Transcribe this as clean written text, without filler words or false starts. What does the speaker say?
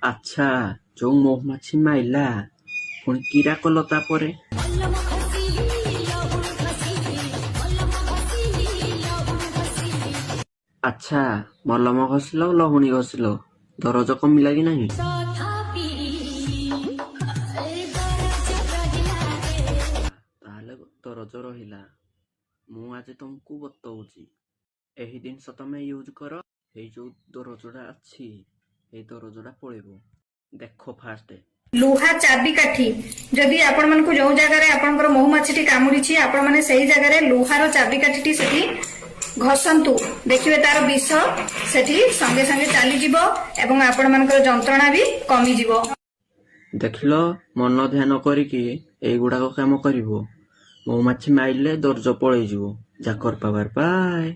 ଆଚ୍ଛା, ଯୋଉ ମହୁମାଛି ମାଇଲା ପୁଣି କିରା କଲ ତାପରେ? ଆଚ୍ଛା, ମଲମ ଘଷିଲ ଲହୁଣୀ ଘଷିଲ, ଦରଜ କମିଲା କି ନାହିଁ? ତାହେଲେ ଦରଜ ରହିଲା। ମୁଁ ଆଜି ତମକୁ ବତଉଛି, ଏହି ଜିନିଷ ତମେ ୟୁଜ କର, ଏଇ ଯୋଉ ଦରଜଟା ଅଛି ଏଇ ଦରଜଟା ପଳେଇବ। ଦେଖ ଫାଷ୍ଟ। ଲୁହା ଚାବିକାଠି ଯଦି ଆପଣ ମାନଙ୍କୁ ଯୋଉ ଜାଗାରେ ଆପଣଙ୍କର ମହୁମାଛିଟି କାମୁଡିଛି ଆପଣ ମାନେ ସେଇ ଜାଗାରେ ଲୁହାର ଚାବିକାଠିଟି ସେଠି ଘଷନ୍ତୁ, ଦେଖିବେ ତାର ବିଷ ସେଠି ସଙ୍ଗେ ସଙ୍ଗେ ଚାଲିଯିବ ଏବଂ ଆପଣ ମାନଙ୍କର ଯନ୍ତ୍ରଣା ବି କମିଯିବ। ଦେଖିଲ, ମନ ଧ୍ୟାନ କରିକି ଏଇଗୁଡାକ କାମ କରିବ। ମହୁମାଛି ମାଇଲେ ଦରଜ ପଳେଇଯିବ। ଜାକର ପାୱାର ପାଏ।